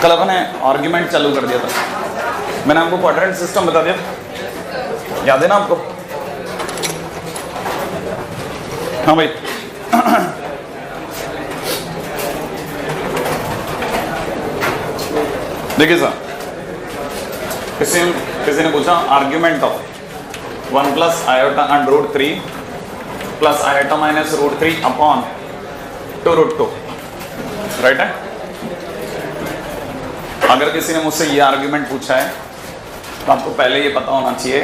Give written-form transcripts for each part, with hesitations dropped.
कल अपन ने आर्ग्यूमेंट चालू कर दिया था, मैंने आपको क्वाड्रेंट सिस्टम बता दिया, याद है ना आपको? हाँ भाई देखिए सर, किसी ने पूछा argument of 1 plus iota under root 3 plus iota minus root 3 upon 2 root 2, right है? अगर किसी ने मुझसे ये आर्ग्यूमेंट पूछा है तो आपको पहले ये पता होना चाहिए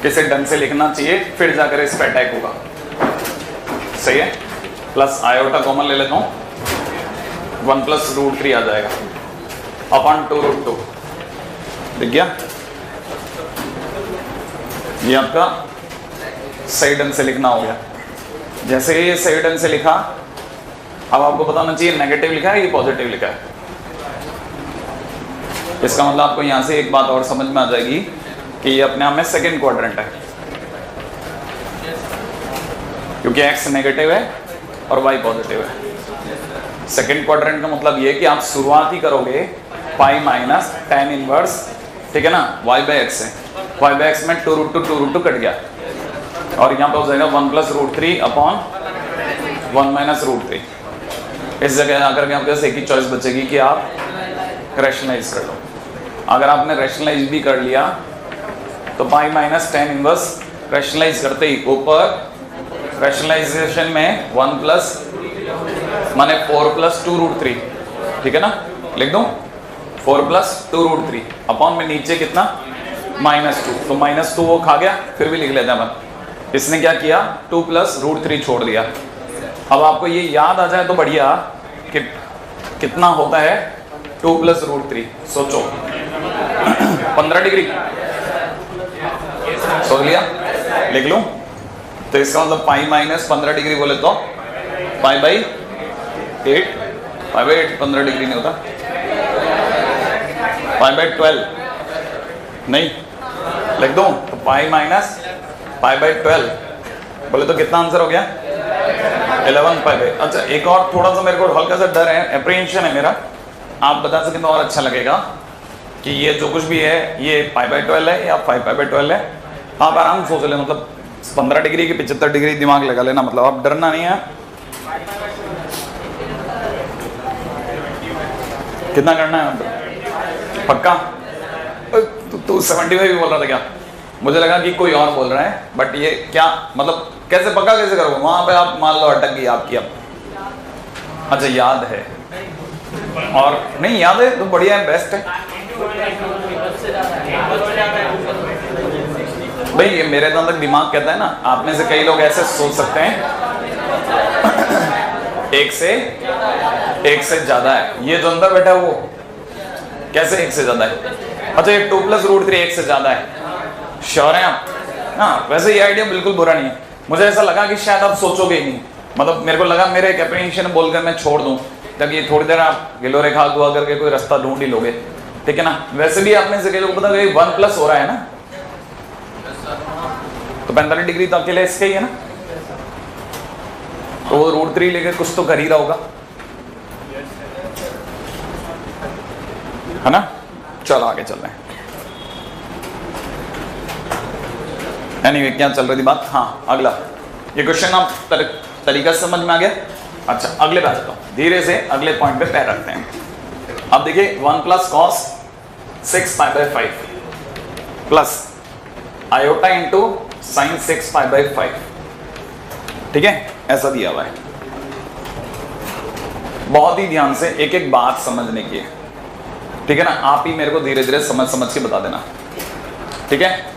कि इसे ढंग से लिखना चाहिए, फिर जाकर इस पर अटैक होगा। सही है? प्लस आयोटा कॉमन ले लेता हूँ, 1 प्लस रूट 3 आ जाएगा अपॉन 2 रूट 2। दिख गया? ये आपका सही ढंग से लिखना हो गया। जैसे ये सही ढंग से लिखा, अब आपको पता होना चाहिए नेगेटिव लिखा है ये पॉजिटिव लिखा है। इसका मतलब आपको यहां से एक बात और समझ में आ जाएगी कि ये अपने आप में सेकंड क्वाड्रेंट है, क्योंकि x नेगेटिव है और y पॉजिटिव है। सेकंड क्वाड्रेंट का मतलब ये कि आप शुरुआत ही करोगे पाई माइनस tan इनवर्स, ठीक है ना, y बाई x से। y बाई x में 2 रूट 2 कट गया और यहाँ पे हो जाएगा 1 plus root 3 upon 1 minus root 3। इस जगह आकर के आपके पास एक ही चॉइस बचेगी कि आप रैशनलाइज कर लो। अगर आपने रैशनलाइज भी कर लिया तो pi minus tan inverse rationalise करते ही ऊपर रैशनलाइजेशन में 1 प्लस माने 4 प्लस 2 रूट 3, ठीक है ना, लिख दूं 4 प्लस 2 रूट 3 अपॉन में नीचे कितना -2, तो -2 वो खा गया, फिर भी लिख लेते हैं अपन। इसने क्या किया 2 प्लस रूट 3 छोड़ दिया। अब आपको ये याद आ जाए तो बढ़िया कि कितना होता है 2 प्लस रूट 3, सोचो 15 डिग्री, सोच लिया, लिख लूं? तो इसका मतलब पाई माइनस 15 डिग्री बोले तो pi by 8, pi by 8 15 degree नहीं होता, पाई बाई 12 नहीं, लिख दूं? तो पाई माइनस पाई बाई 12 बोले तो कितना आंसर हो गया 11 पाई बाई। अच्छा, एक और थोड़ा सा मेरे को हल्का सा डर है, एप्रीहेंशन है मेरा, आप बता सकें तो और अच्छा लगेगा कि ये जो कुछ भी है ये पाई बाई 12 है या 5 पाई बाई 12 है। आप आराम से सोच लें, मतलब 15 डिग्री की 75 डिग्री दिमाग लगा लेना, मतलब आप डरना नहीं है। कितना करना है पक्का? तू 75 भी बोल रहा था क्या? मुझे लगा कि कोई और बोल रहा है, बट ये क्या मतलब कैसे पक्का कैसे करोगे? वहां पे आप मान लो अटक गई आपकी। अब अच्छा याद है और नहीं याद है तो बढ़िया है, बेस्ट है भाई। ये मेरे अंदर तक दिमाग कहता है ना, आप में से कई लोग ऐसे सोच सकते हैं एक से ज्यादा है, ये जो अंदर बैठा है वो कैसे एक से ज्यादा है? अच्छा, ये 2 प्लस रूट 3 एक से ज्यादा है, श्योर है आप? हाँ, वैसे ये आइडिया बिल्कुल बुरा नहीं है। मुझे ऐसा लगा कि शायद आप सोचोगे ही नहीं, मतलब मेरे को लगा मेरे एक एप्रीहेंशन बोलकर मैं छोड़ दूं, तब ये थोड़ी देर आप गिलो रेखा दुआ करके कोई रास्ता ढूंढ ही लोगे, ठीक है ना। वैसे भी आप में से कई लोग पता है 1 प्लस हो रहा है ना, तो 45 डिग्री तो अकेले इसका ही है ना, तो वो रूट 3 लेकर कुछ तो कर ही रहा होगा, है ना। चलो आगे चल रहे हैं। एनीवे, क्या चल रही थी बात? हाँ, अगला ये क्वेश्चन आप तरीका समझ में आ गया? अच्छा, अगले पे आ जाता हूं, धीरे से अगले पॉइंट पे पैर रखते हैं। अब देखिए 1 plus cos 6 pi by 5 plus iota into sine 6 pi by 5, ठीक है, ऐसा दिया हुआ है। बहुत ही ध्यान से एक एक बात समझने की है, ठीक है ना। आप ही मेरे को धीरे धीरे समझ के बता देना, ठीक है।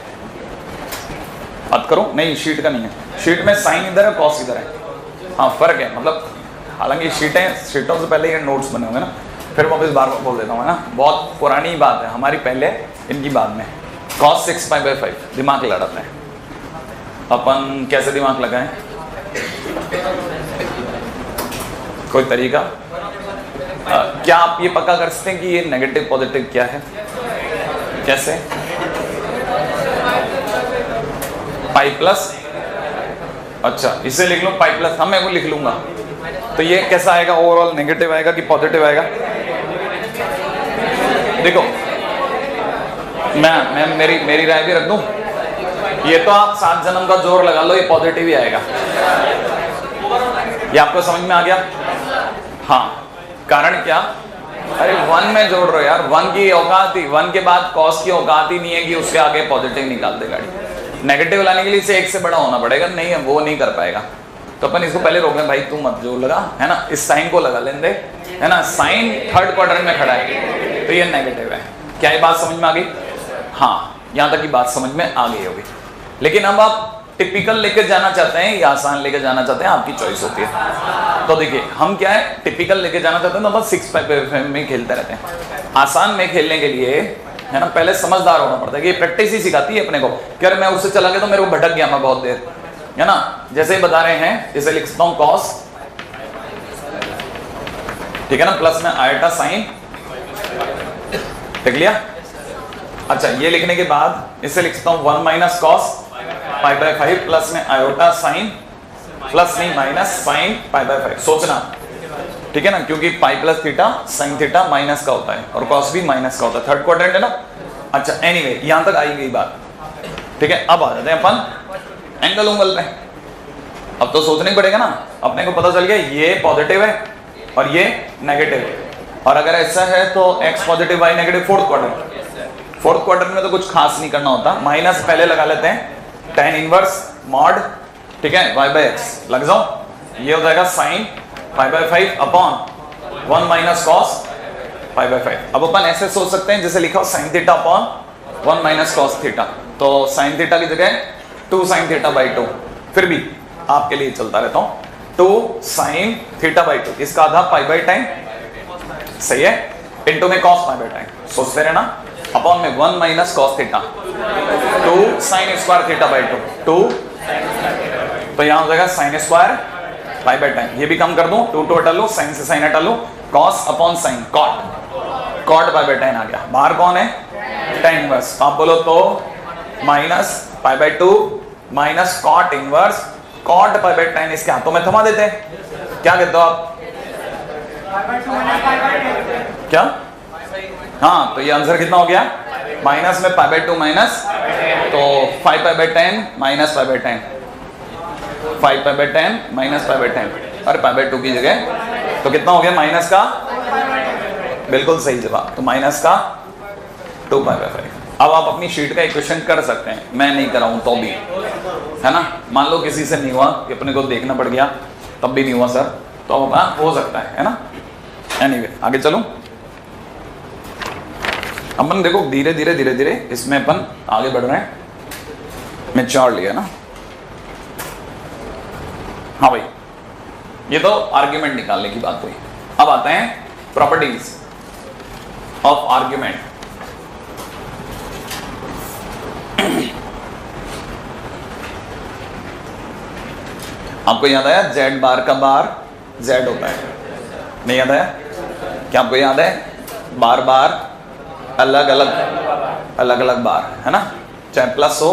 बात करो, नहीं शीट का नहीं है, शीट में साइन इधर है कॉस इधर है, हाँ फर्क है, मतलब हालांकि शीटों से पहले ये नोट्स बने होंगे ना, फिर वापस बार बार बोल देता हूँ, है ना। बहुत पुरानी बात है हमारी, पहले इनकी बाद में। cos 6 पाई बाई 5 दिमाग लड़ाते हैं अपन, कैसे दिमाग लगाएं? कोई तरीका? क्या आप ये पक्का कर सकते हैं कि ये नेगेटिव पॉजिटिव क्या है? कैसे? पाई प्लस, अच्छा इसे लिख लो पाई प्लस, मैं वो लिख लूंगा, तो ये कैसा आएगा? ओवरऑल नेगेटिव आएगा कि पॉजिटिव आएगा? देखो मैं मेरी राय भी रख दूं, ये तो आप 7 जन्म का जोर लगा लो, ये पॉजिटिव ही आएगा। ये आपको समझ में आ गया? हाँ, कारण क्या? अरे 1 में जोड़ रहे हो यार, 1 की औकात ही, 1 के बाद कॉस की औकात ही नहीं है कि उसके आगे पॉजिटिव निकाल दे गाड़ी। नेगेटिव लाने के लिए इसे 1 से बड़ा होना पड़ेगा, नहीं है वो नहीं कर पाएगा। तो अपन इसको पहले रोकें, भाई तू मत जोड़ लगा, है ना, इस साइन को लगा लेने दे, है ना। साइन 3rd क्वाड्रेंट में खड़ा है तो ये नेगेटिव है। क्या ये बात समझ में आ गई? हाँ, यहां तक की बात समझ में आ गई होगी। लेकिन अब आप टिपिकल लेकर जाना चाहते हैं या आसान लेकर जाना चाहते हैं, आपकी चॉइस होती है। तो देखिए हम क्या है, टिपिकल लेकर जाना चाहते हैं तो बस 6 में खेलते रहते हैं। आसान में खेलने के लिए, है ना, पहले समझदार होना पड़ता है कि ये प्रैक्टिस ही सिखाती है अपने को। क्या मैं उससे चला गया तो मेरे को भटक गया मैं बहुत देर, है ना। जैसे ही बता रहे हैं, इसे लिख सकता हूं कॉस, ठीक है ना, प्लस में आयोटा साइन, लिख लिया। अच्छा, ये लिखने के बाद इसे लिख सकता हूं 1 माइनस कॉस π/5 प्लस में आयोटा साइन, प्लस नहीं माइनस साइन π/5। सोचना, ठीक है ना, क्योंकि pi plus theta sine theta minus का होता है और कॉस भी माइनस का होता है। 3rd क्वाड्रेंट है ना। अच्छा, एनीवे यहां तक आई गई बात, ठीक है। अब आ जाते हैं अपन एंगल उंगल पे। अब तो सोचना ही पड़ेगा ना, अपने को पता चल गया ये पॉजिटिव है और ये नेगेटिव है, और अगर ऐसा है तो x positive y negative. 4th quadrant में तो कुछ खास नहीं करना होता, माइनस पहले लगा लेते हैं, tan इनवर्स मॉड, ठीक है, y/x लग जाओ, ये हो जाएगा साइन π/5 अपॉन 1 माइनस कॉस π/5। अब अपन ऐसे सोच सकते हैं जैसे लिखा हो sine theta upon 1 minus cos theta, तो साइन थीटा की जगह 2 साइन थीटा/2। फिर भी आपके लिए चलता रहता हूं, 2 साइन थीटा/2, इसका आधा π/10, सही है, इनटू में cos π/10, सोचते रहना, अपॉन में 1 minus cos theta, 2 sine square थीटा/2, 2, तो यहां हो जाएगा साइन स्क्वायर π/10। ये भी कम कर दूं, 2 हटा लो, साइन से साइन हटा लो, cos अपॉन साइन cot π/10 आ गया। बाहर कौन है? tan inverse. आप बोलो तो minus π/2 minus cot inverse cot π/10, इसके हाथों में थमा देते हैं। क्या कहते हो आप? क्या? हाँ, तो ये आंसर कितना हो गया? माइनस में π/2 माइनस, तो 5 π/10 माइनस π/10, 5 π/10 माइनस π/10 और π/2 की जगह तो कितना हो गया माइनस का? बिल्कुल सही जवाब, तो माइनस का 2 π/5। अब आप अपनी शीट का इक्वेशन कर सकते हैं, मैं नहीं कराऊं तो भी, है ना। मान लो किसी से नहीं हुआ कि अपने को देखना पड़ गया, तब भी नहीं हुआ सर, तो हो सकता है ना। एनीवे आगे चलो, अपन देखो धीरे धीरे इसमें अपन आगे बढ़ रहे हैं, मैच्योर लिया ना। हाँ भाई, ये तो आर्ग्यूमेंट निकालने की बात हुई। अब आते हैं प्रॉपर्टीज ऑफ आर्ग्यूमेंट। आपको याद आया z बार का बार z होता है? नहीं याद आया? क्या आपको याद है? बार बार अलग अलग बार, है ना, चाहे प्लस हो,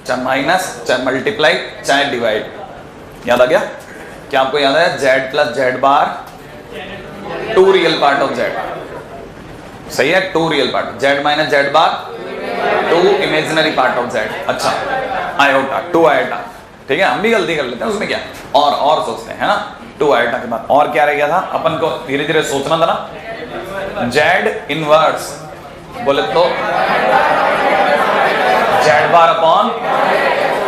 चाहे माइनस, चाहे मल्टीप्लाई, चाहे डिवाइड। याद आ गया? क्या आपको याद है? z plus z bar 2 real part of z, सही है, 2 real part, z minus z bar 2 imaginary part of z। अच्छा, आयोटा, 2 आयोटा, ठीक है, हम भी गलती कर लेते हैं उसमें क्या, और सोचते हैं, है ना। 2 आयोटा के बाद और क्या रह गया था, अपन को धीरे धीरे सोचना था ना। z इनवर्स बोले तो z bar upon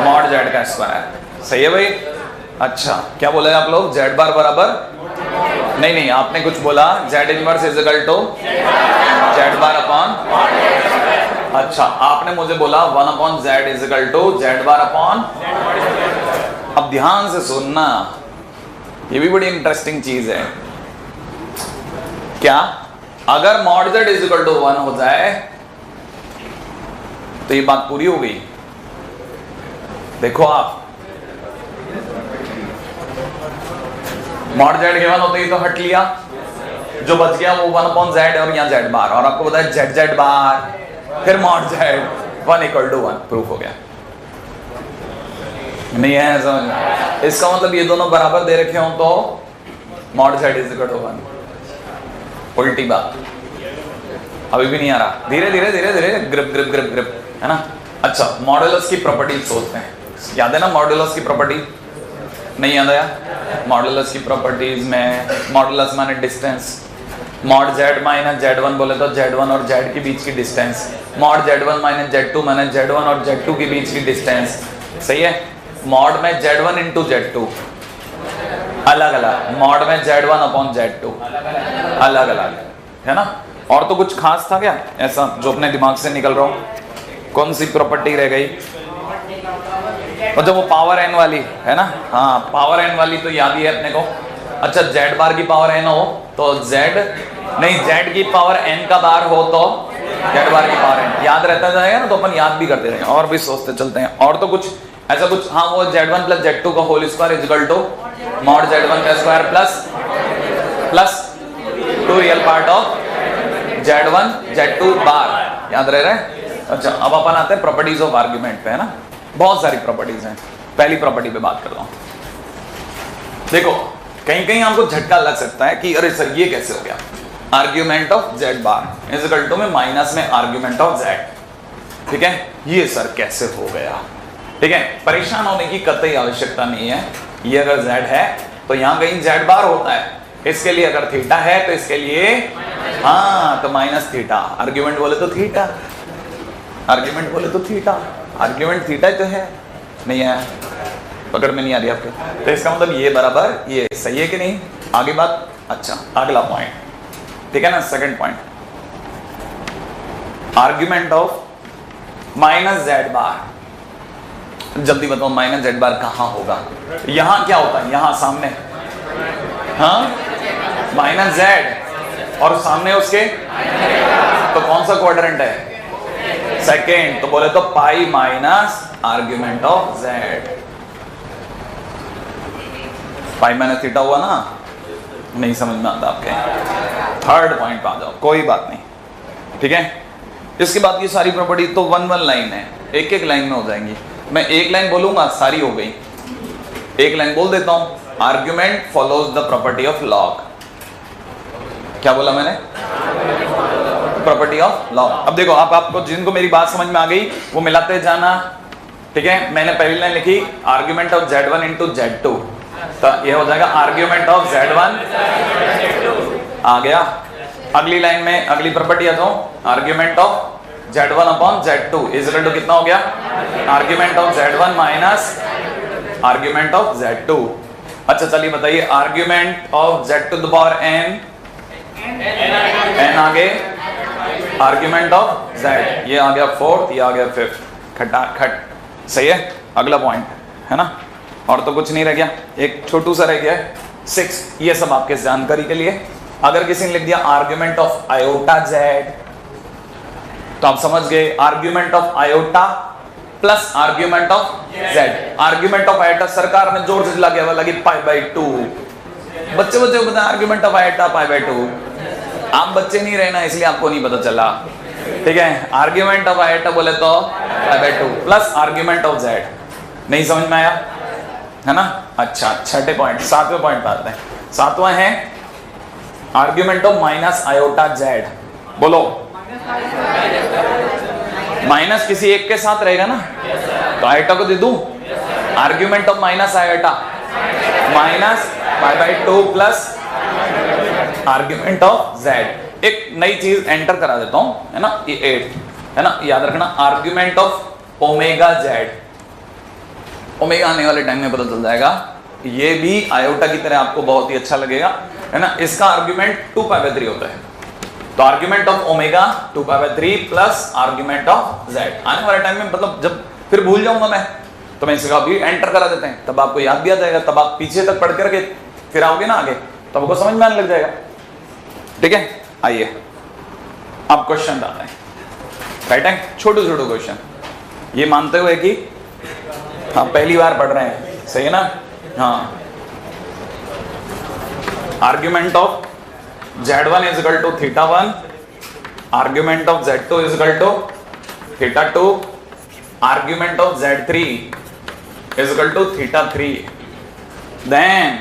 mod z का स्क्वायर, सही है भाई। अच्छा, क्या बोले आप लोग? z बार बराबर, नहीं, आपने कुछ बोला, z inverse is equal to z bar upon, अच्छा आपने मुझे बोला 1 upon z is equal to z bar upon. अब ध्यान से सुनना, ये भी बड़ी इंटरेस्टिंग चीज है। क्या अगर mod z is equal to 1 हो जाए तो ये बात पूरी हो गई। देखो आप, मॉड z के 1 होते ही तो हट लिया, जो बच गया वो 1 अपॉन z और यहाँ z बार, और आपको बताया z बार फिर mod z 1 equal to 1, proof हो गया। नहीं है समझ? इसका मतलब ये दोनों बराबर दे रखे हो तो mod z is equal to 1, उल्टी बात। अभी भी नहीं आ रहा, धीरे धीरे धीरे धीरे, ग्रिप ग्रिप ग्रिप ग्रिप, है ना। अच्छा, मॉडुलस की प्रॉपर्टी सोचते हैं, याद है ना मॉडुलस की प्रॉपर्टी? नहीं याद आया? मॉडुलस की प्रॉपर्टीज में मॉडुलस माने distance, mod z minus z1 बोले तो z1 और z के बीच की distance, mod z1 minus z2 माने z1 और z2 के बीच की डिस्टेंस, सही है। मॉड में z1 इंटू z2 अलग अलग, मॉड में z1 अपॉन z2 अलग अलग, है ना। और तो कुछ खास था क्या ऐसा जो अपने दिमाग से निकल रहा हो? कौन सी प्रॉपर्टी रह गई? और जब वो पावर n वाली है ना, हाँ पावर n वाली तो याद ही है अपने को। अच्छा, z बार की पावर n हो तो z नहीं, z की पावर n का बार हो तो z बार की पावर n, याद रहता जाएगा ना, तो अपन याद भी करते रहेंगे और भी सोचते चलते हैं। और तो कुछ ऐसा कुछ, हाँ वो z1 प्लस z2 का whole square equal to mod z1 का square plus 2 real part of z1 z2 bar, याद रह रहा है। अच्छा, अब अपन आते हैं प्रॉपर्टीज ऑफ आर्ग्यूमेंट पे, है ना। बहुत सारी प्रॉपर्टीज हैं, पहली प्रॉपर्टी पे बात करता हूं। देखो कहीं कहीं आपको झटका लग सकता है कि अरे सर ये कैसे हो गया, argument of z bar is equal to में माइनस में आर्ग्यूमेंट ऑफ z, ठीक है, ये सर कैसे हो गया? ठीक है, परेशान होने की कतई आवश्यकता नहीं है। ये अगर z है तो यहाँ कहीं z बार होता है, इसके लिए अगर थीटा है तो इसके लिए हाँ तो माइनस थीटा, आर्ग्यूमेंट बोले तो थीटा, आर्ग्यूमेंट बोले तो थीटा, आर्ग्यूमेंट थीटा तो है, नहीं है, पकड़ में नहीं आ रही आपके, तो इसका मतलब ये बराबर ये, सही है कि नहीं? आगे बात। अच्छा, अगला पॉइंट, ठीक है ना, second point, argument of minus z बार। जल्दी बताओ माइनस z बार कहां होगा? यहां क्या होता है? यहां सामने, हाँ माइनस z और सामने उसके, तो कौन सा क्वाड्रेंट है? सेकेंड, तो बोले तो pi minus argument of z, pi minus theta हुआ ना, नहीं समझ में आता आपके। थर्ड पॉइंट पे आ जाओ, कोई बात नहीं, ठीक है। इसके बाद की सारी प्रॉपर्टी तो वन लाइन है, एक एक लाइन में हो जाएंगी। मैं एक लाइन बोलूंगा सारी हो गई, एक लाइन बोल देता हूं, argument follows the property of log. क्या बोला मैंने? Property of log. अब देखो आप, आपको जिनको मेरी बात समझ में आ गई वो मिलाते जाना, ठीक है। मैंने पहली लाइन लिखी argument of z1 into z2, तो ये हो जाएगा आर्ग्यूमेंट ऑफ z1 आ गया। अगली लाइन में अगली प्रॉपर्टी आ जाओ, argument of z1 upon z2 is equal to कितना हो गया? Argument of z1 minus argument of z2। अच्छा चलिए बताइए, argument of z to the power n, n आगे आर्ग्यूमेंट ऑफ z, ये आ गया फोर्थ, ये आ गया फिफ्थ, खटाखट, सही है। अगला पॉइंट है ना, और तो कुछ नहीं रह गया, एक छोटू सा रह गया 6, ये सब आपके जानकारी के लिए। अगर किसी ने लिख दिया आर्ग्यूमेंट ऑफ आयोटा z, तो आप समझ गए argument of iota plus argument of z। Argument of iota सरकार ने जोर से चिल्ला के लगी पाई बाई 2, बच्चे बच्चे को पता argument of iota pi by 2, आप बच्चे नहीं रहना इसलिए आपको नहीं पता चला, ठीक है। आर्ग्यूमेंट ऑफ आयोटा बोले तो pi by 2 plus argument of z, नहीं समझ में आया है ना। अच्छा, छठे पॉइंट, सातवें पॉइंट पे आते हैं। सातवां है argument of minus iota z। बोलो, माइनस किसी एक के साथ रहेगा ना, तो आयोटा को दे दूं, argument of minus iota minus pi by 2 plus argument of z। एक नई चीज एंटर करा देता हूं, है ना, ये 8 है ना, याद रखना, argument of omega z। Omega आने वाले टाइम में पता चल जाएगा, ये भी आयोटा की तरह आपको बहुत ही अच्छा लगेगा, है ना। इसका आर्ग्यूमेंट 2 पाई बाई 3 होता है, तो argument of omega 2 pi by 3 plus argument of z। आने वाले टाइम में मतलब जब फिर भूल जाऊंगा मैं, तो मैं इसका भी एंटर करा देते हैं, तब आपको याद भी आ जाएगा, तब आप पीछे तक पढ़ करके फिर आओगे ना आगे, तब आपको समझ में आने लग जाएगा, ठीक है। आइए अब क्वेश्चन आते हैं, राइट है, छोटे छोटे क्वेश्चन, ये मानते हुए कि हाँ पहली बार पढ़ रहे हैं, सही है ना। हाँ, argument of z1 is equal to theta 1, argument of z2 is equal to theta 2, argument of z3 is equal to theta 3, then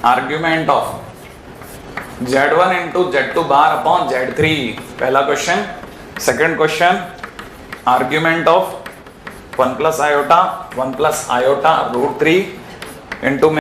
argument of Z1 into Z2 bar upon Z3, पहला question. Second question, argument of 1 plus iota root 3 into